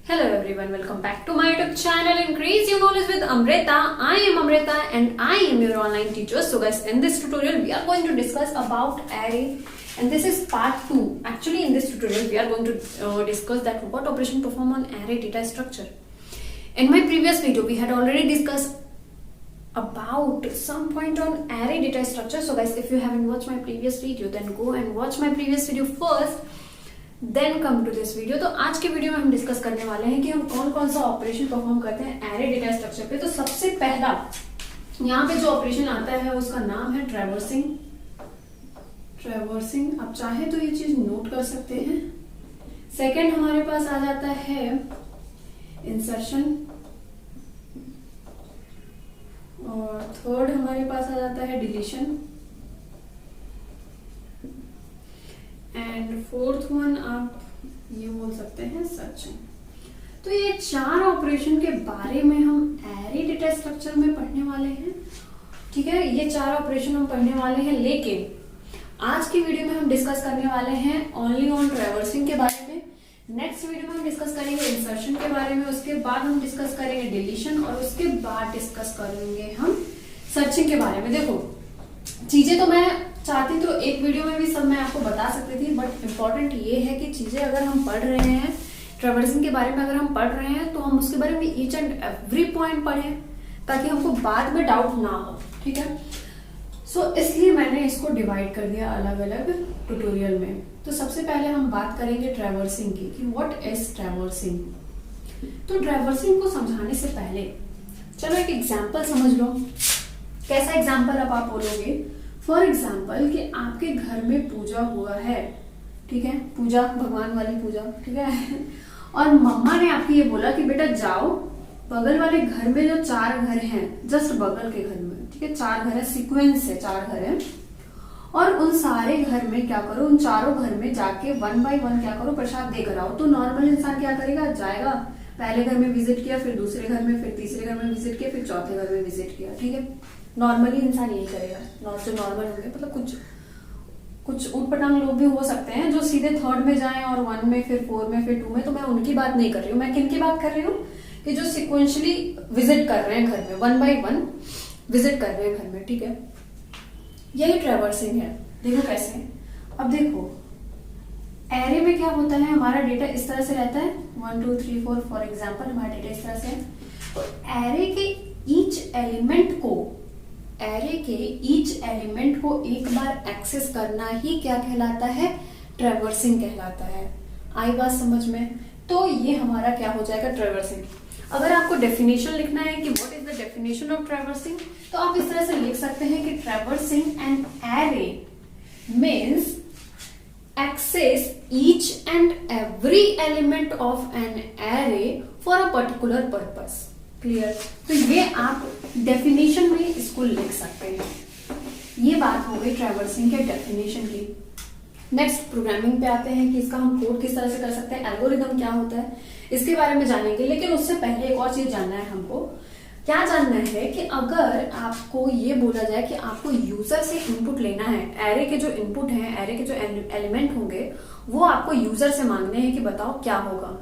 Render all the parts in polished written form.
Hello everyone, welcome back to my YouTube channel Increase Your Knowledge with Amrita. I am Amrita and I am your online teacher. So guys, in this tutorial we are going to discuss about array and this is part 2. Actually in this tutorial we are going to discuss that what operation perform on array data structure. In my previous video we had already discussed about some point on array data structure. So guys, if you haven't watched my previous video then go and watch my previous video first, then come to this video. तो आज के video में हम discuss करने वाले हैं कि हम कौन कौन सा ऑपरेशन परफॉर्म करते हैं एरे डेटा स्ट्रक्चर पे। तो सबसे पहला यहाँ पे जो ऑपरेशन आता है उसका नाम है ट्रैवर्सिंग। ट्रैवर्सिंग आप चाहे तो ये चीज नोट कर सकते हैं। सेकंड हमारे पास आ जाता है इंसर्शन और थर्ड हमारे पास आ जाता है डिलीशन एंड फोर्थ वन आप ये बोल सकते हैं सर्चिंग। तो ये चार ऑपरेशन के बारे में हम एरे डेटा स्ट्रक्चर में पढ़ने वाले हैं। ठीक है, ये चार ऑपरेशन हम पढ़ने वाले हैं, लेकिन आज की वीडियो में हम डिस्कस करने वाले हैं ओनली ऑन ट्रैवर्सिंग के बारे में। नेक्स्ट वीडियो में हम डिस्कस करेंगे इंसर्शन के बारे में, उसके बाद हम डिस्कस करेंगे डिलीशन और उसके बाद डिस्कस करेंगे हम सर्चिंग के बारे में। देखो चीजें तो मैं चाहती तो एक वीडियो में भी सब मैं आपको बता सकती थी, बट इम्पोर्टेंट ये है कि चीजें अगर हम पढ़ रहे हैं ट्रैवर्सिंग के बारे में, अगर हम पढ़ रहे हैं तो हम उसके बारे में ईच एंड एवरी पॉइंट पढ़ें ताकि हमको बाद में डाउट ना हो। ठीक है, सो इसलिए मैंने इसको डिवाइड कर दिया अलग अलग ट्यूटोरियल में। तो सबसे पहले हम बात करेंगे ट्रैवर्सिंग की कि व्हाट इज ट्रैवर्सिंग। तो ट्रैवर्सिंग को समझाने से पहले चलो एक एग्जाम्पल समझ लो। कैसा एग्जाम्पल अब आप बोलोगे? फॉर एग्जाम्पल कि आपके घर में पूजा हुआ है, ठीक है, पूजा भगवान वाली पूजा, ठीक है, और मम्मा ने आपको ये बोला कि बेटा जाओ बगल वाले घर में जो 4 घर हैं, जस्ट बगल के घर में, ठीक है, 4 घर है, सीक्वेंस है, 4 घर है, और उन सारे घर में क्या करो, उन चारों घर में जाके 1 बाय 1 क्या करो, प्रसाद देकर आओ। तो नॉर्मल इंसान क्या करेगा? जाएगा, पहले घर में विजिट किया, फिर दूसरे घर में, फिर तीसरे घर में विजिट किया, फिर चौथे घर में विजिट किया। ठीक है, नॉर्मली इंसान यही करेगा। जो नॉर्मल होंगे, मतलब कुछ ऊटपटांग लोग भी हो सकते हैं जो सीधे 3rd में जाएं और 1 में, फिर 4 में, फिर 2 में। तो मैं उनकी बात नहीं कर रही हूँ, मैं किन की बात कर रही हूँ कि जो सिक्वेंशली विजिट कर रहे हैं घर में, 1 बाय 1 विजिट कर रहे हैं घर में। ठीक है, यही ट्रैवर्सिंग है। देखो कैसे, अब देखो एरे में क्या होता है, हमारा डेटा इस तरह से रहता है 1 2 3 4 फॉर एग्जाम्पल हमारा डेटा इस तरह से है। तो एरे के ईच एलिमेंट को एक बार एक्सेस करना ही क्या कहलाता है? ट्रैवर्सिंग कहलाता है। आई बात समझ में? तो ये हमारा क्या हो जाएगा? ट्रैवर्सिंग। अगर आपको डेफिनेशन लिखना है कि what is the definition of traversing, तो आप इस तरह से लिख सकते हैं कि traversing an array means access each and every element of an array for a particular purpose। Clear? तो ये आप डेफिनेशन में इसको लिख सकते हैं। ये बात हो गई ट्रैवर्सिंग के डेफिनेशन की। नेक्स्ट प्रोग्रामिंग पे आते हैं कि इसका हम कोड किस तरह से कर सकते हैं, एल्गोरिदम क्या होता है, इसके बारे में जानेंगे। लेकिन उससे पहले एक और चीज जानना है हमको। क्या जानना है कि अगर आपको ये बोला जाए कि आपको यूजर से इनपुट लेना है, एरे के जो इनपुट हैं, एरे के जो एलिमेंट होंगे वो आपको यूजर से मांगने हैं कि बताओ क्या होगा,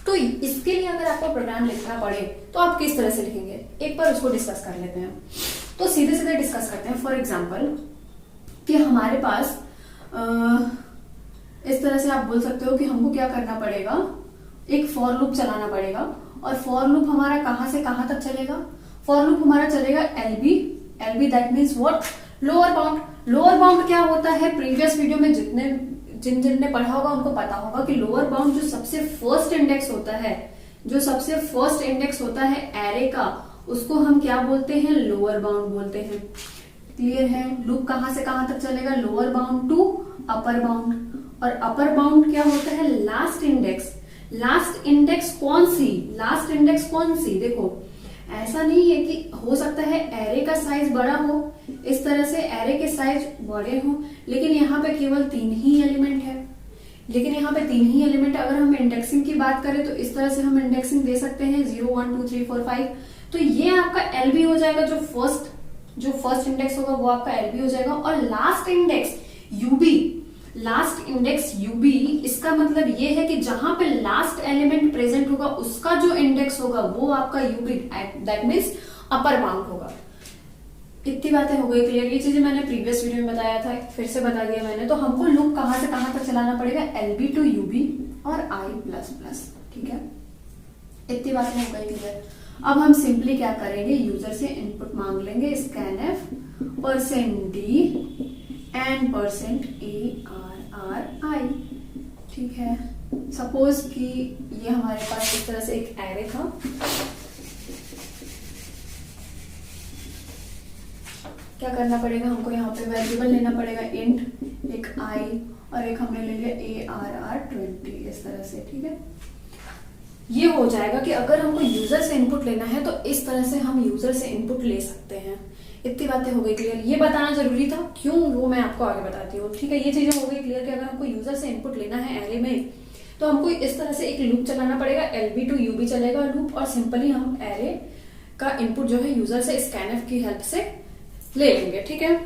तो इसके लिए अगर आपको प्रोग्राम लिखना पड़े तो आप किस तरह से लिखेंगे, एक बार उसको डिस्कस कर लेते हैं। तो सीधे सीधे डिस्कस करते हैं। फॉर एग्जाम्पल कि हमारे पास इस तरह से आप बोल सकते हो कि हमको क्या करना पड़ेगा, एक फॉर लूप चलाना पड़ेगा। और फॉर लूप हमारा कहां से कहां तक चलेगा? फॉर लूप हमारा चलेगा LB that means what? Lower bound. Lower bound क्या होता है? प्रीवियस वीडियो में जिन ने पढ़ा होगा उनको पता होगा कि लोअर बाउंड जो सबसे फर्स्ट इंडेक्स होता है, जो सबसे फर्स्ट इंडेक्स होता है एरे का, उसको हम क्या बोलते हैं? लोअर बाउंड बोलते हैं। क्लियर है? लूप कहां से कहां तक चलेगा? Lower bound to upper bound. और अपर बाउंड क्या होता है? Last index. लास्ट इंडेक्स कौन सी? देखो ऐसा नहीं है कि हो सकता है एरे का साइज बड़ा हो, इस तरह से एरे के साइज बड़े हो, लेकिन यहाँ पे केवल 3 ही एलिमेंट है। अगर हम इंडेक्सिंग की बात करें तो इस तरह से हम इंडेक्सिंग दे सकते हैं 0 1 2 3 4 5। तो ये आपका एलबी हो जाएगा, जो फर्स्ट इंडेक्स होगा वो आपका एलबी हो जाएगा। और last index UB. Last index UB, इसका मतलब ये है कि जहां पे लास्ट एलिमेंट प्रेजेंट होगा उसका जो इंडेक्स होगा वो आपका UB, that means upper bound होगा। इतनी बातें हो गई क्लियर। ये चीजें मैंने प्रीवियस वीडियो में बताया था, फिर से बता दिया मैंने। तो हमको लूप कहां से कहां तक चलाना पड़ेगा, एलबी टू यूबी और आई प्लस प्लस, ठीक है। इतनी बातें हो गई क्लियर। अब हम सिंपली क्या करेंगे, यूजर से इनपुट मांग लेंगे, scanf %d एंड %ARRI, ठीक है। सपोज कि ये हमारे पास इस तरह से एक एरे था, क्या करना पड़ेगा हमको, यहाँ पे वेरिएबल लेना पड़ेगा इंट, एक i और एक हमने ले लिया ARR20, इस तरह से, ठीक है। ये हो जाएगा कि अगर हमको यूजर से इनपुट लेना है तो इस तरह से हम यूजर से इनपुट ले सकते हैं। इतनी बातें हो गई क्लियर। ये बताना जरूरी था, क्यों, वो मैं आपको आगे बताती हूँ, ठीक है। ये चीजें हो गई क्लियर कि अगर हमको यूजर से इनपुट लेना है एरे में तो हमको इस तरह से एक लूप चलाना पड़ेगा, एलबी टू यूबी चलेगा लूप, और सिंपली हम एरे का इनपुट जो है यूजर से स्कैनफ की हेल्प से ले लेंगे, ठीक है।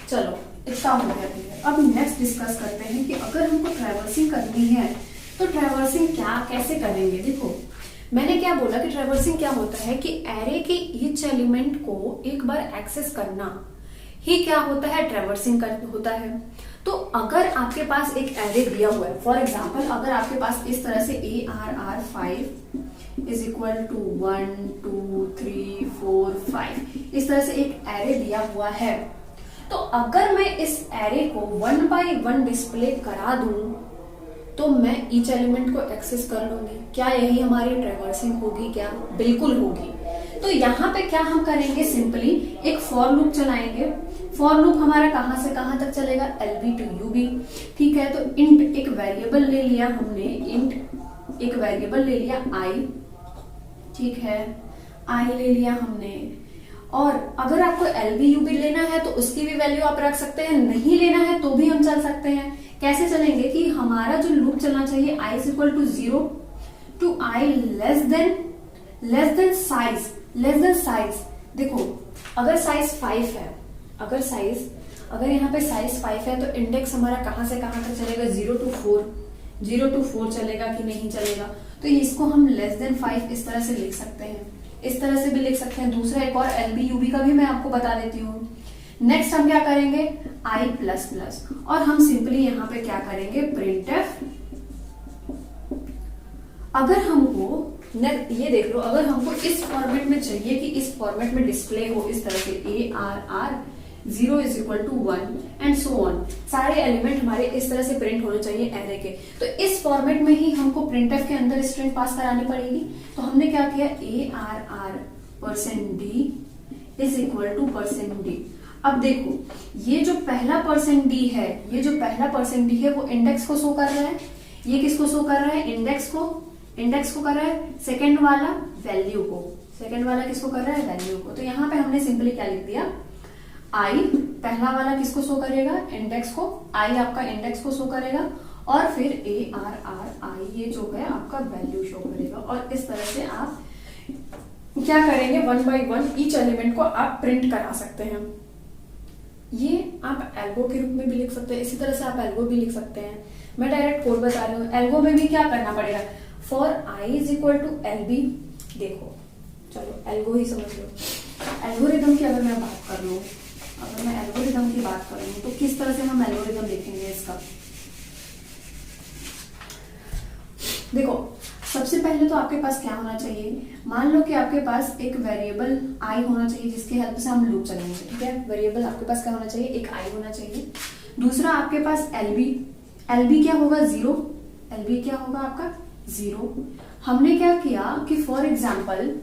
चलो इतना हो गया क्लियर। अब नेक्स्ट डिस्कस करते हैं कि अगर हमको ट्रैवर्सिंग करनी है तो ट्रैवर्सिंग कैसे करेंगे। देखो मैंने क्या बोला कि ट्रैवर्सिंग क्या होता है कि एरे के ईच एलिमेंट को एक बार एक्सेस करना ही क्या होता है, ट्रैवर्सिंग होता है। तो अगर आपके पास एक एरे दिया हुआ है, फॉर एग्जाम्पल अगर आपके पास इस तरह से ARR5 इज इक्वल टू 1 2 3 4 5 इस तरह से एक एरे दिया हुआ है, तो अगर मैं इस एरे को 1 बाय 1 डिस्प्ले करा दूं तो मैं ईच एलिमेंट को एक्सेस कर लूंगी। क्या यही हमारी ट्रैवर्सिंग होगी, क्या, बिल्कुल होगी। तो यहाँ पे क्या हम करेंगे, सिंपली एक फॉर लूप चलाएंगे। फॉर लूप हमारा कहां से कहां तक चलेगा, एलबी टू यूबी, ठीक है। तो इंट एक वेरिएबल ले लिया हमने, इंट एक वेरिएबल ले लिया आई, ठीक है, आई ले लिया हमने। और अगर आपको एलबी यूबी लेना है तो उसकी भी वैल्यू आप रख सकते हैं, नहीं लेना है तो भी हम चल सकते हैं। कैसे चलेंगे कि हमारा जो लूप चलना चाहिए i is equal to 0 to i less than size. देखो अगर साइज 5 है, अगर यहाँ पे साइज 5 है तो इंडेक्स हमारा कहां से कहां तक चलेगा, 0 टू 4 चलेगा कि नहीं चलेगा। तो इसको हम लेस देन 5 इस तरह से लिख सकते हैं, इस तरह से भी लिख सकते हैं। दूसरा एक और एलबी यूबी का भी मैं आपको बता देती हूँ। नेक्स्ट हम क्या करेंगे, i प्लस प्लस, और हम सिंपली यहाँ पे क्या करेंगे, printf। अगर हमको ये देख लो, अगर हमको इस फॉर्मेट में चाहिए कि इस फॉर्मेट में डिस्प्ले हो इस तरह से ARR0 is equal to 1 and so on, सारे एलिमेंट हमारे इस तरह से प्रिंट होने चाहिए एरे के। तो इस फॉर्मेट में ही हमको printf के अंदर स्ट्रिंग पास करानी पड़ेगी। तो हमने क्या किया, ARR%d is equal to %d। अब देखो ये जो पहला %d है, ये जो पहला %d है वो इंडेक्स को शो कर रहा है, ये किसको शो कर रहा है, इंडेक्स को कर रहा है। सेकंड वाला वैल्यू को, सेकंड वाला किसको कर रहा है, वैल्यू को। तो यहाँ पे हमने सिंपली क्या लिख दिया, i पहला वाला किसको शो करेगा, इंडेक्स को, i आपका इंडेक्स को शो करेगा, और फिर ARRI ये जो है आपका वैल्यू शो करेगा। और इस तरह से आप क्या करेंगे, 1 बाय 1 ईच एलिमेंट को आप प्रिंट करा सकते हैं। ये आप एल्गो के रूप में भी लिख सकते हैं, इसी तरह से आप एल्गो भी लिख सकते हैं। मैं डायरेक्ट कोड बता रही हूँ। एल्गो में भी क्या करना पड़ेगा, for i is equal to LB. देखो चलो एल्गो ही समझ लो। एल्गोरिदम की अगर मैं बात कर लूँ, अगर मैं एल्गोरिदम की बात करूँ तो किस तरह से हम एल्गोरिदम लिखेंगे इसका। देखो सबसे पहले तो आपके पास क्या होना चाहिए, मान लो कि आपके पास एक वेरिएबल i होना चाहिए जिसकी हेल्प से हम लूप चलाएंगे, ठीक है। वेरिएबल आपके पास क्या होना चाहिए, एक i होना चाहिए। दूसरा आपके पास एलबी क्या होगा, 0, एलबी क्या होगा आपका 0। हमने क्या किया कि फॉर एग्जाम्पल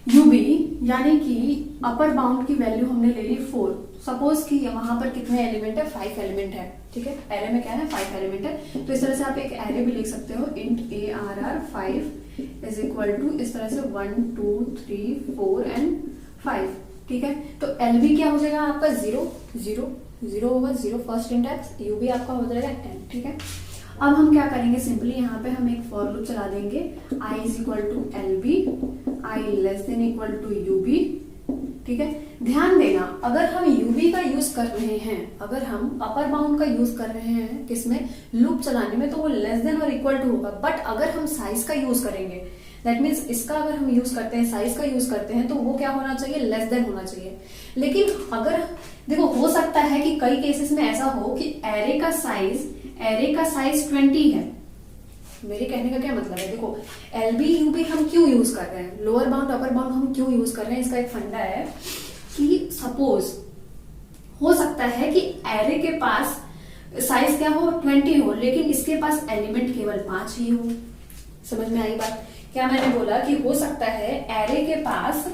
यूबी यानी कि अपर बाउंड की वैल्यू हमने ले ली 4। सपोज कि वहां पर कितने एलिमेंट है, 5 एलिमेंट है, ठीक है। एरे में क्या है, 5 एलिमेंट है। तो इस तरह से आप एक एरे भी लिख सकते हो, int ARR5 is equal to इस तरह से 1 2 3 4 एंड 5, ठीक है। तो एलबी क्या हो जाएगा आपका 0 होगा, 0 फर्स्ट इंडेक्स, यूबी आपका हो जाएगा n, ठीक है। अब हम क्या करेंगे, सिंपली यहाँ पे हम एक फॉर लूप चला देंगे, i is equal to LB, i less than equal to UB, ठीक है। ध्यान देना, अगर हम यूबी का यूज कर रहे हैं, अगर हम अपर बाउंड का यूज कर रहे हैं किसमें, लूप चलाने में, तो वो लेस देन और इक्वल टू होगा। बट अगर हम साइज का यूज करेंगे, दैट मीन्स इसका अगर हम यूज करते हैं, साइज का यूज करते हैं, तो वो क्या होना चाहिए, लेस देन होना चाहिए। लेकिन अगर देखो, हो सकता है कि कई केसेस में ऐसा हो कि एरे का साइज 20 है। मेरे कहने का क्या मतलब है, देखो एलबी यूबी हम क्यों यूज कर रहे हैं, लोअर बाउंड अपर बाउंड हम क्यों यूज कर रहे हैं, इसका एक फंडा है कि सपोज हो सकता है कि एरे के पास साइज क्या हो, 20 हो, लेकिन इसके पास एलिमेंट केवल 5 ही हो। समझ में आई बात? क्या मैंने बोला कि हो सकता है एरे के पास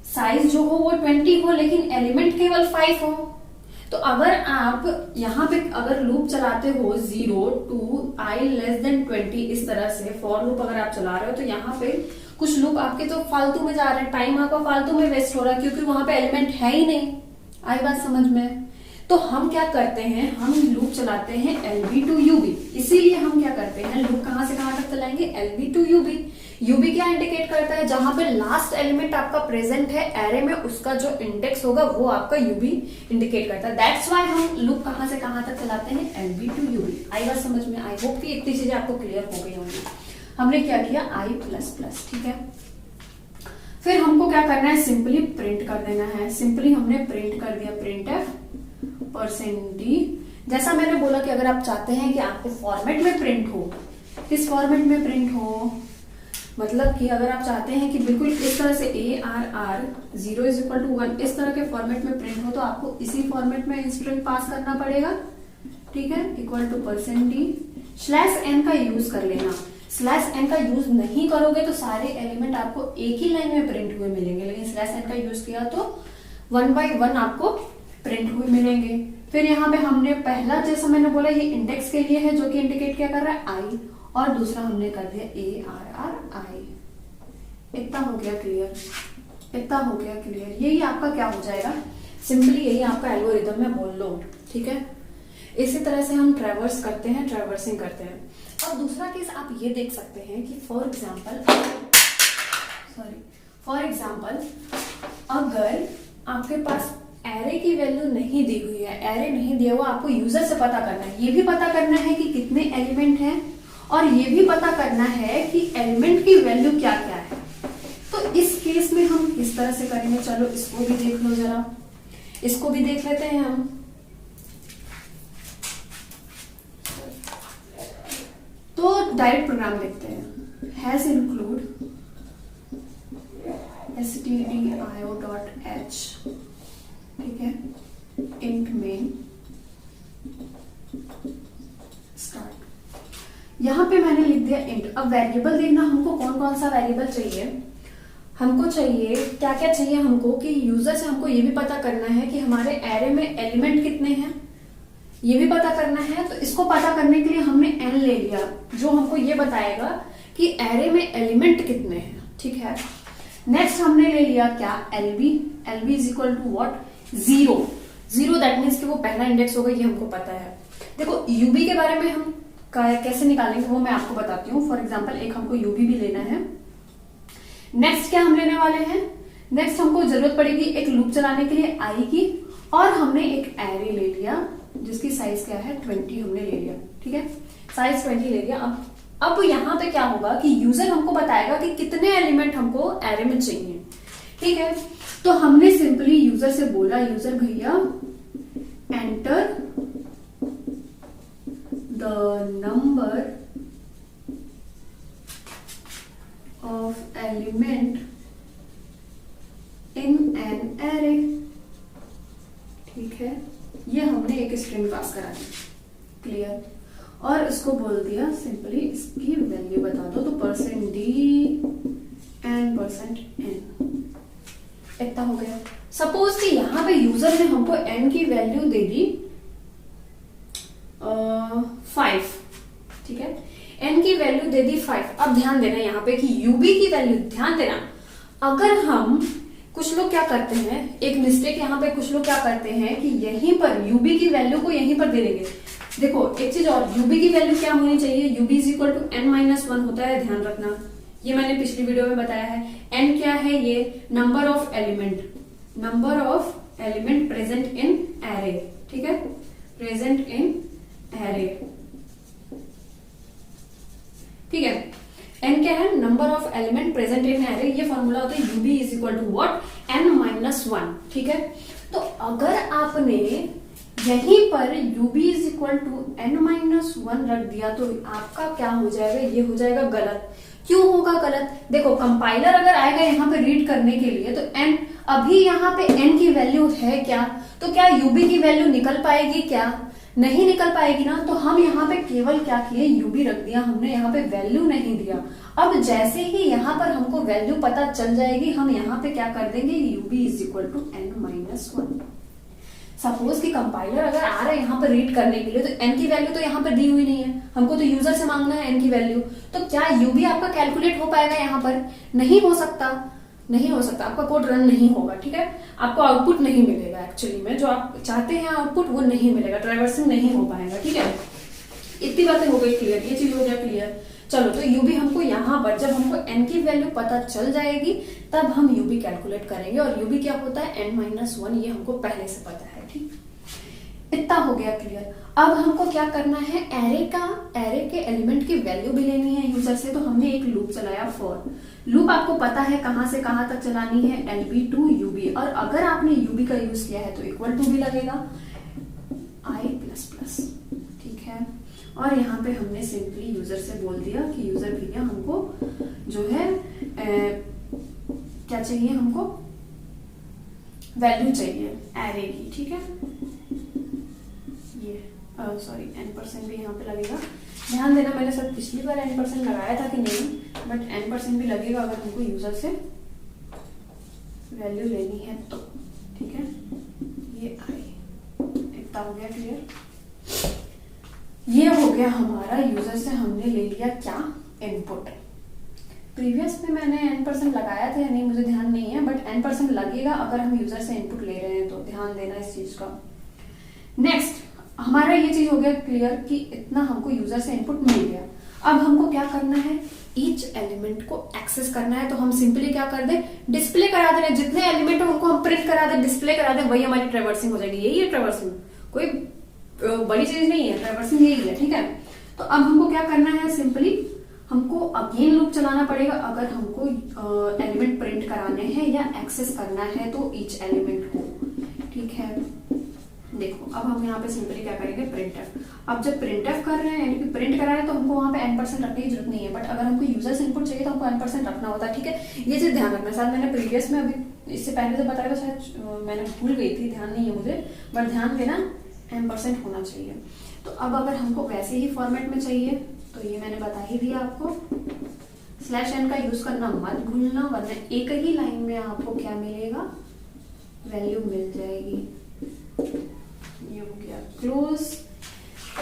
साइज जो हो वो 20 हो, लेकिन एलिमेंट केवल 5 हो। तो अगर आप यहाँ पे अगर लूप चलाते हो 0 to i लेस देन 20, इस तरह से फॉर लूप अगर आप चला रहे हो, तो यहाँ पे कुछ लूप आपके तो फालतू में जा रहे हैं, टाइम आपका फालतू में वेस्ट हो रहा है, क्योंकि वहां पे एलिमेंट है ही नहीं। आई बात समझ में? तो हम क्या करते हैं, हम लूप चलाते हैं LB to UB। इसीलिए हम क्या करते हैं, लूप कहां से कहां तक चलाएंगे, LB to UB। यूबी क्या इंडिकेट करता है, जहां पे लास्ट एलिमेंट आपका प्रेजेंट है एरे में, उसका जो इंडेक्स होगा वो आपका यूबी इंडिकेट करता है। दैट्स व्हाई हम लूप कहां से कहां तक चलाते हैं, LB to UB। आई बात समझ में? आई होप कि इतनी चीजें आपको क्लियर हो गई होंगी। हमने क्या किया, I++, ठीक है। फिर हमको क्या करना है, सिंपली प्रिंट कर देना है। सिंपली हमने प्रिंट कर दिया, %d। जैसा मैंने बोला कि अगर आप चाहते हैं कि आपको फॉर्मेट में प्रिंट हो, किस फॉर्मेट में प्रिंट हो, मतलब कि अगर आप चाहते हैं कि बिल्कुल इस तरह से ARR 0=1 इस तरह के फॉर्मेट में प्रिंट हो, तो आपको इसी फॉर्मेट में स्ट्रिंग पास करना पड़ेगा, ठीक है, %d/n का यूज कर लेना। /n का यूज नहीं करोगे तो सारे एलिमेंट आपको एक ही लाइन में प्रिंट हुए मिलेंगे, लेकिन /n का यूज किया तो 1 by 1 आपको प्रिंट हुए मिलेंगे। फिर यहाँ पे हमने पहला, जैसा मैंने बोला, ये इंडेक्स के लिए है, जो कि इंडिकेट क्या कर रहा है, I, और दूसरा हमने कर दिया ARRI। इतना हो गया क्लियर, इतना हो गया क्लियर। यही आपका क्या हो जाएगा, सिंपली यही आपका एल्गोरिथम में बोल लो, ठीक है। इसी तरह से हम ट्रैवर्स करते हैं, ट्रैवर्सिंग करते हैं। अब दूसरा केस आप ये देख सकते हैं कि फॉर एग्जाम्पल अगर आपके पास एरे की वैल्यू नहीं दी हुई है, एरे नहीं दिया हुआ, आपको यूजर से पता करना है, ये भी पता करना है कि कितने एलिमेंट हैं, और ये भी पता करना है कि एलिमेंट की वैल्यू क्या क्या है। तो इस केस में हम इस तरह से करेंगे। चलो इसको भी देख लो जरा, इसको भी देख लेते हैं हम। तो डायरेक्ट प्रोग्राम देखते हैं, हैज इंक्लूड stdio.h, ठीक है, int main start। यहां पे मैंने लिख दिया int। अब वेरिएबल देखना, हमको कौन कौन सा वेरिएबल चाहिए, हमको चाहिए क्या क्या चाहिए, हमको कि यूजर से हमको ये भी पता करना है कि हमारे एरे में एलिमेंट कितने हैं, ये भी पता करना है। तो इसको पता करने के लिए हमने n ले लिया, जो हमको ये बताएगा कि एरे में एलिमेंट कितने हैं, ठीक है। नेक्स्ट हमने ले लिया क्या, LB = 0, दैट मीन्स कि वो पहला इंडेक्स होगा, ये हमको पता है। देखो UB के बारे में हम कैसे निकालेंगे वो मैं आपको बताती हूँ। फॉर एग्जाम्पल एक हमको UB भी लेना है। नेक्स्ट क्या हम लेने वाले हैं, नेक्स्ट हमको जरूरत पड़ेगी एक लूप चलाने के लिए I की, और हमने एक एरे ले लिया जिसकी साइज क्या है, 20 हमने ले लिया, ठीक है, साइज 20 ले लिया। अब यहाँ पे क्या होगा कि यूजर हमको बताएगा कि कितने एलिमेंट हमको एरे में चाहिए, ठीक है। तो हमने सिंपली यूजर से बोला, यूजर भैया enter the number of element in an array, ठीक है। ये हमने एक स्ट्रिंग पास करा दी, क्लियर। और इसको बोल दिया सिंपली इसकी वैल्यू बता दो, तो %d and %n, इतना हो गया। सपोज कि यहाँ पे यूजर ने हमको n की वैल्यू दे दी 5, ठीक है, n की वैल्यू दे दी 5। अब ध्यान देना यहाँ पे कि UB की वैल्यू, ध्यान देना, अगर हम कुछ लोग क्या करते हैं, एक मिस्टेक यहाँ पे कुछ लोग क्या करते हैं कि यहीं पर UB की वैल्यू को यहीं पर दे देंगे। देखो एक चीज और, UB की वैल्यू क्या होनी चाहिए, UB = n-1 होता है, ध्यान रखना, ये मैंने पिछली वीडियो में बताया है। n क्या है, ये number of element, number of element present in array, ठीक है, प्रेजेंट इन एरे, ठीक है। एन क्या है, number of element present in array, ये फॉर्मूला होता है UB is equal to what, n minus one, ठीक है। तो अगर आपने यहीं पर UB is equal to n minus one रख दिया तो आपका क्या हो जाएगा, ये हो जाएगा गलत। क्यों होगा गलत, देखो कंपाइलर अगर आएगा यहाँ पे रीड करने के लिए तो एन, अभी यहाँ पे एन की वैल्यू है क्या, तो क्या यूबी की वैल्यू निकल पाएगी क्या, नहीं निकल पाएगी ना। तो हम यहाँ पे केवल क्या किए, यूबी रख दिया, हमने यहाँ पे वैल्यू नहीं दिया। अब जैसे ही यहाँ पर हमको वैल्यू पता चल जाएगी, हम यहाँ पे क्या कर देंगे, UB is equal to n minus one. Suppose कि कंपाइलर अगर आ रहा है यहाँ पर रीड करने के लिए तो एन की वैल्यू तो यहाँ पर दी हुई नहीं है, हमको तो यूजर से मांगना है एन की वैल्यू, तो क्या यूबी आपका कैलकुलेट हो पाएगा यहाँ पर, नहीं हो सकता, नहीं हो सकता, आपका कोड रन नहीं होगा, ठीक है, आपको आउटपुट नहीं मिलेगा, एक्चुअली में जो आप चाहते हैं आउटपुट वो नहीं मिलेगा, ट्रैवर्सिंग नहीं हो पाएगा, ठीक है। इतनी बातें हो गई क्लियर, ये चीज हो गया क्लियर। चलो, तो यूबी हमको यहाँ पर जब हमको एन की वैल्यू पता चल जाएगी तब हम यूबी कैलकुलेट करेंगे, और यूबी क्या होता है, एन माइनस वन, ये हमको पहले से पता है, ठीक। इतना हो गया क्लियर। अब हमको क्या करना है, एरे के एलिमेंट की वैल्यू भी लेनी है यूजर से, तो हमने एक लूप चलाया फॉर लूप, आपको पता है कहां से कहां तक चलानी है, एलबी टू यूबी, और अगर आपने यूबी का यूज किया है तो इक्वल टू भी लगेगा आई प्लस प्लस, ठीक है। और यहाँ पे हमने सिंपली यूजर से बोल दिया कि यूजर भैया हमको जो है क्या चाहिए, हमको वैल्यू चाहिए एरे की, ठीक है। ये सॉरी n% भी यहाँ पे लगेगा, ध्यान देना, मैंने सर पिछली बार n% लगाया था कि नहीं, बट n% भी लगेगा अगर हमको यूजर से वैल्यू लेनी है तो, ठीक है। ये आई, इतना हो गया क्लियर। ये हो गया हमारा, यूजर से हमने ले लिया क्या, इनपुट। प्रीवियस में मैंने n% लगाया था या नहीं मुझे ध्यान नहीं है, बट n% लगेगा अगर हम यूजर से इनपुट ले रहे हैं, तो ध्यान देना इस चीज का। नेक्स्ट हमारा ये चीज हो गया क्लियर कि इतना हमको यूजर से इनपुट मिल गया। अब हमको क्या करना है, ईच एलिमेंट को एक्सेस करना है, तो हम सिंपली क्या कर दे, डिस्प्ले करा दे, जितने एलिमेंट है उनको हम प्रिंट करा दे, डिस्प्ले करा दे, वही हमारी ट्रैवर्सिंग हो जाएगी। यही है ट्रैवर्सिंग, कोई बड़ी चीज नहीं है, ट्रैवर्सिंग यही है, ठीक है। तो अब हमको क्या करना है, सिंपली हमको अगेन लूप चलाना पड़ेगा अगर हमको एलिमेंट प्रिंट कराने हैं या एक्सेस करना है तो ईच एलिमेंट को, ठीक है। देखो अब हम यहाँ पे सिंपली क्या करेंगे, प्रिंटफ। अब जब प्रिंटफ कर रहे हैं यानी कि प्रिंट करा रहे हैं तो हमको वहाँ पे n% रखने की जरूरत नहीं है, बट अगर हमको यूजर्स इनपुट चाहिए तो हमको n% रखना होता है, ठीक है। ये चीज ध्यान रखना, शायद मैंने प्रीवियस में अभी इससे पहले तो बताया था, शायद मैंने भूल गई थी, ध्यान नहीं है मुझे, बट ध्यान देना n% होना चाहिए। तो अब अगर हमको वैसे ही फॉर्मेट में चाहिए तो ये मैंने बता ही दिया आपको, /n का यूज करना मत भूलना, वरना एक ही लाइन में आपको क्या मिलेगा, वैल्यू मिल जाएगी। ये हो गया क्लोज,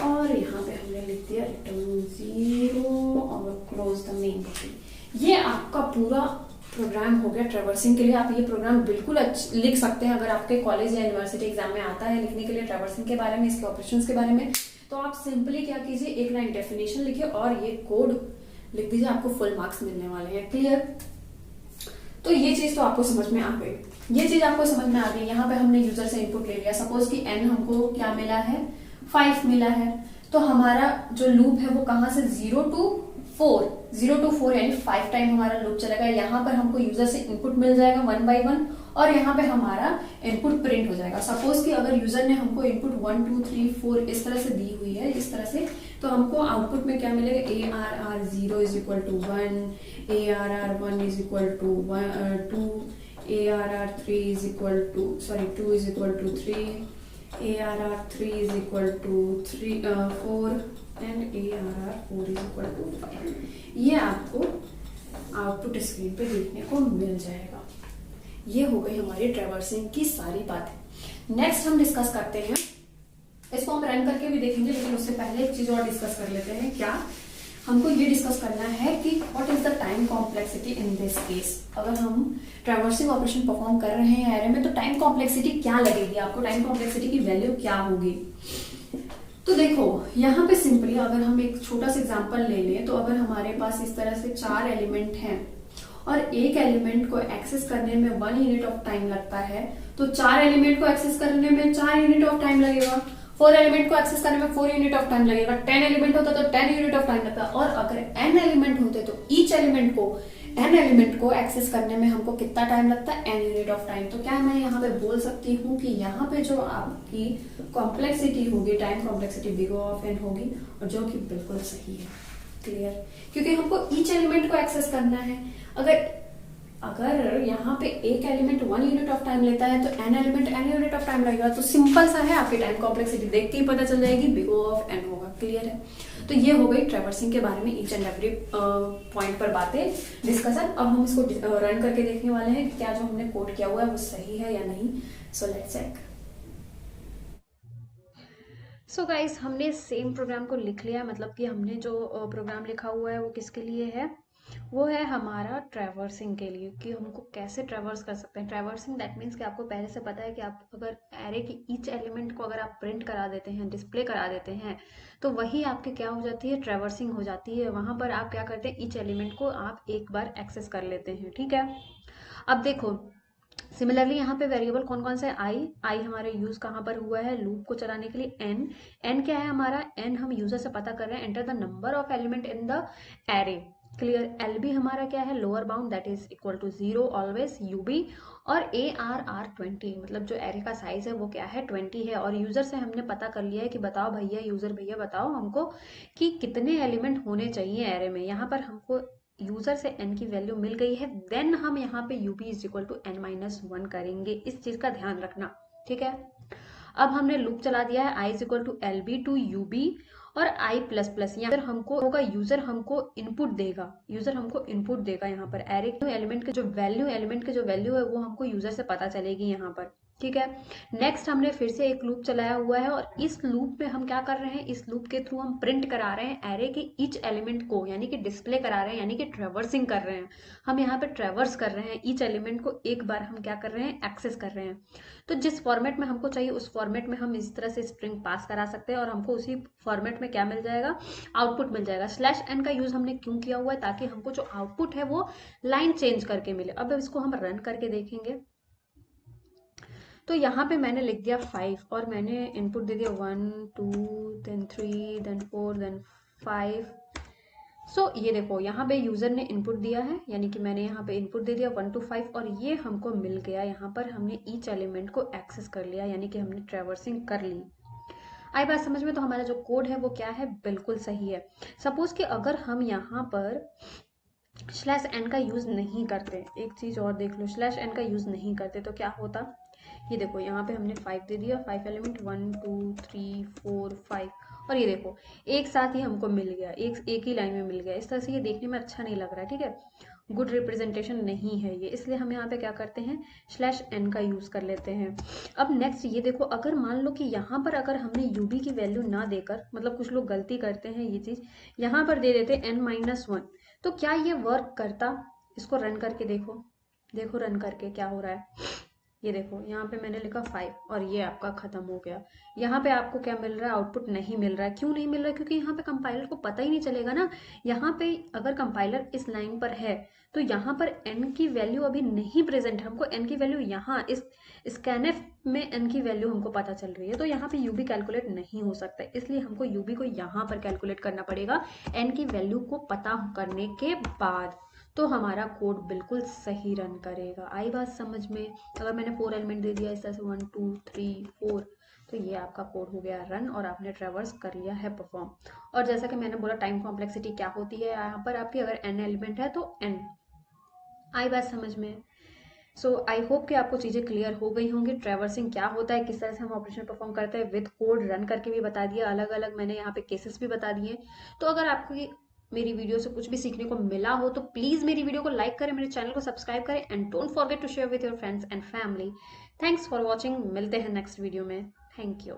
और यहाँ पे हमने लिख दिया रिटर्न 0 और क्लोज द मेन बॉडी। ये आपका पूरा प्रोग्राम हो गया ट्रैवर्सिंग के लिए। आप ये प्रोग्राम बिल्कुल लिख सकते हैं अगर आपके कॉलेज या यूनिवर्सिटी एग्जाम में आता है लिखने के लिए ट्रैवर्सिंग के बारे में, इसके ऑपरेशंस के बारे में, तो आप सिंपली क्या कीजिए, एक लाइन डेफिनेशन लिखिए और ये कोड लिख दीजिए, आपको फुल मार्क्स मिलने वाले हैं। क्लियर? तो ये चीज तो आपको समझ में आ गई, ये चीज आपको समझ में आ गई। यहाँ पे हमने यूजर से इनपुट ले लिया, सपोज कि n हमको क्या मिला है, 5 मिला है, तो हमारा जो लूप है वो कहां से 0 to 4 यानी 5 टाइम हमारा लूप चलेगा। यहाँ पर हमको यूजर से इनपुट मिल जाएगा 1 by 1 और यहाँ पे हमारा इनपुट प्रिंट हो जाएगा। सपोज कि अगर यूजर ने हमको इनपुट 1 2 3 4 इस तरह से दी हुई है, इस तरह से, तो हमको आउटपुट में क्या मिलेगा, ARR0 is equal to 1, ARR1 is equal to 2, ARR3 is equal to 2 is equal to 3, ARR3 is equal to 4 and ARR4 is equal to 5। ये आपको आउटपुट स्क्रीन पे देखने को मिल जाएगा। ये हो गई हमारी ट्रैवर्सिंग की सारी बातें। नेक्स्ट हम डिस्कस करते हैं, इसको हम रन करके भी देखेंगे, लेकिन उससे पहले एक चीज और डिस्कस कर लेते हैं। क्या हमको ये डिस्कस करना है कि what is the time complexity in this case. अगर हम ट्रैवर्सिंग ऑपरेशन परफॉर्म कर रहे हैं एरे में तो टाइम कॉम्प्लेक्सिटी क्या लगेगी आपको, टाइम कॉम्प्लेक्सिटी की वैल्यू क्या होगी। तो देखो यहाँ पे सिंपली अगर हम एक छोटा सा एग्जांपल ले लें, तो अगर हमारे पास इस तरह से 4 एलिमेंट हैं और एक एलिमेंट को एक्सेस करने में 1 यूनिट ऑफ टाइम लगता है, तो 4 एलिमेंट को एक्सेस करने में 4 यूनिट ऑफ टाइम लगेगा, 4 एलिमेंट को एक्सेस करने में 4 यूनिट ऑफ टाइम लगेगा, 10 एलिमेंट होता तो 10 यूनिट ऑफ टाइम लगता, और अगर n एलिमेंट होते तो ईच n एलिमेंट को एक्सेस करने में हमको कितना टाइम लगता है, n यूनिट ऑफ टाइम। तो क्या मैं यहाँ पे बोल सकती हूँ कि यहाँ पे जो आपकी कॉम्प्लेक्सिटी होगी, time complexity big O of n होगी, और जो कि बिल्कुल सही है। क्लियर? क्योंकि हमको ईच एलिमेंट को एक्सेस करना है। अगर यहाँ पे एक एलिमेंट 1 यूनिट ऑफ टाइम लेता है तो n element n unit of time लगेगा। तो सिंपल सा है, आपकी टाइम कॉम्प्लेक्सिटी देख के ही पता चल जाएगी, बिग O ऑफ n होगा। क्लियर है? तो ये हो गई ट्रैवर्सिंग के बारे में ईच एंड एवरी पॉइंट पर बातें डिस्कशन। अब हम इसको रन करके देखने वाले हैं कि क्या जो हमने कोड किया हुआ है वो सही है या नहीं। So let's check. So guys, हमने सेम प्रोग्राम को लिख लिया, मतलब कि हमने जो प्रोग्राम लिखा हुआ है वो किसके लिए है, वो है हमारा ट्रैवर्सिंग के लिए, कि हमको कैसे ट्रैवर्स कर सकते हैं। ट्रैवर्सिंग दैट मीन्स कि आपको पहले से पता है कि आप अगर एरे की ईच एलिमेंट को अगर आप प्रिंट करा देते हैं, डिस्प्ले करा देते हैं, तो वही आपके क्या हो जाती है, ट्रैवर्सिंग हो जाती है। वहां पर आप क्या करते हैं, ईच एलिमेंट को आप एक बार एक्सेस कर लेते हैं। ठीक है? अब देखो, सिमिलरली यहाँ पे वेरिएबल कौन कौन से, आई हमारे यूज कहाँ पर हुआ है, लूप को चलाने के लिए एन क्या है हमारा, एन हम यूजर से पता कर रहे हैं, enter the number of element in the array. Clear? L B हमारा क्या है, lower bound that is equal to 0 always UB, और ARR 20, मतलब जो एरे का साइज है वो क्या है, 20 है। और यूजर से हमने पता कर लिया है कि बताओ भैया, यूजर भैया बताओ हमको कि कितने एलिमेंट होने चाहिए एरे में। यहाँ पर हमको यूजर से n की वैल्यू मिल गई है, देन हम यहाँ पे ub is equal to n-1 करेंगे। इस चीज का ध्यान रखना। ठीक है? अब हमने लूप चला दिया है, i is equal to LB to UB और i प्लस प्लस। यहाँ हमको होगा, यूजर हमको इनपुट देगा यहाँ पर एरे एलिमेंट के जो वैल्यू है वो हमको यूजर से पता चलेगी यहाँ पर। ठीक है? नेक्स्ट हमने फिर से एक लूप चलाया हुआ है, और इस लूप में हम क्या कर रहे हैं, इस लूप के थ्रू हम प्रिंट करा रहे हैं एरे के ईच एलिमेंट को, यानी कि डिस्प्ले करा रहे हैं, यानी कि ट्रैवर्सिंग कर रहे हैं। हम यहाँ पे ट्रैवर्स कर रहे हैं, ईच एलिमेंट को एक बार हम क्या कर रहे हैं, एक्सेस कर रहे हैं। तो जिस फॉर्मेट में हमको चाहिए उस फॉर्मेट में हम इस तरह से स्ट्रिंग पास करा सकते हैं, और हमको उसी फॉर्मेट में क्या मिल जाएगा, आउटपुट मिल जाएगा। /n का यूज हमने क्यों किया हुआ है, ताकि हमको जो आउटपुट है वो लाइन चेंज करके मिले। अब इसको हम रन करके देखेंगे। तो यहाँ पे मैंने लिख दिया 5, और मैंने इनपुट दे दिया 1 2 then 3 then 4 then 5। सो ये देखो, यहाँ पे यूजर ने इनपुट दिया है, यानी कि मैंने यहाँ पे इनपुट दे दिया 1 to 5, और ये हमको मिल गया। यहाँ पर हमने ईच एलिमेंट को एक्सेस कर लिया, यानी कि हमने ट्रैवर्सिंग कर ली। आई बात समझ में? तो हमारा जो कोड है वो क्या है, बिल्कुल सही है। सपोज कि अगर हम यहाँ पर /n का यूज नहीं करते, एक चीज और देख लो, /n का यूज नहीं करते तो क्या होता। ये देखो, यहाँ पे हमने 5 दे दिया, 5 एलिमेंट 1 2 3 4 5, और ये देखो एक साथ ही हमको मिल गया, एक ही लाइन में मिल गया। इस तरह से ये देखने में अच्छा नहीं लग रहा है। ठीक है? गुड रिप्रेजेंटेशन नहीं है ये, इसलिए हम यहाँ पे क्या करते हैं, /n का यूज कर लेते हैं। अब नेक्स्ट ये देखो, अगर मान लो कि यहाँ पर अगर हमने ub की वैल्यू ना देकर, मतलब कुछ लोग गलती करते हैं, ये चीज यहाँ पर दे देते n-1, तो क्या ये वर्क करता? इसको रन करके देखो रन करके क्या हो रहा है। ये देखो, यहाँ पे मैंने लिखा 5, और ये आपका खत्म हो गया। यहाँ पे आपको क्या मिल रहा है, आउटपुट नहीं मिल रहा है। क्यों नहीं मिल रहा है? क्योंकि यहाँ पे कंपाइलर को पता ही नहीं चलेगा ना। यहाँ पे अगर कंपाइलर इस लाइन पर है तो यहाँ पर n की वैल्यू अभी नहीं प्रेजेंट है। हमको n की वैल्यू यहाँ इस स्कैनफ में n की वैल्यू हमको पता चल रही है, तो यहाँ पे ub कैलकुलेट नहीं हो सकता, इसलिए हमको ub को यहाँ पर कैलकुलेट करना पड़ेगा n की वैल्यू को पता करने के बाद, तो हमारा कोड बिल्कुल सही रन करेगा। आई बात समझ में? अगर मैंने 4 एलिमेंट दे दिया इस तरह से 1 2 3 4, तो ये आपका कोड हो गया रन, और आपने ट्रैवर्स कर लिया है परफॉर्म। और जैसा कि मैंने बोला, टाइम कॉम्प्लेक्सिटी क्या होती है यहाँ पर आपकी, अगर n एलिमेंट है तो n। आई बात समझ में? सो आई होप कि आपको चीज़ें क्लियर हो गई होंगी। ट्रैवर्सिंग क्या होता है, किस तरह से हम ऑपरेशन परफॉर्म करते हैं, विद कोड रन करके भी बता दिया, अलग अलग मैंने यहाँ पे केसेस भी बता दिए। तो अगर आपको मेरी वीडियो से कुछ भी सीखने को मिला हो तो प्लीज मेरी वीडियो को लाइक करें, मेरे चैनल को सब्सक्राइब करें, and don't forget to share with your friends and family. Thanks for watching. मिलते हैं नेक्स्ट वीडियो में। Thank you.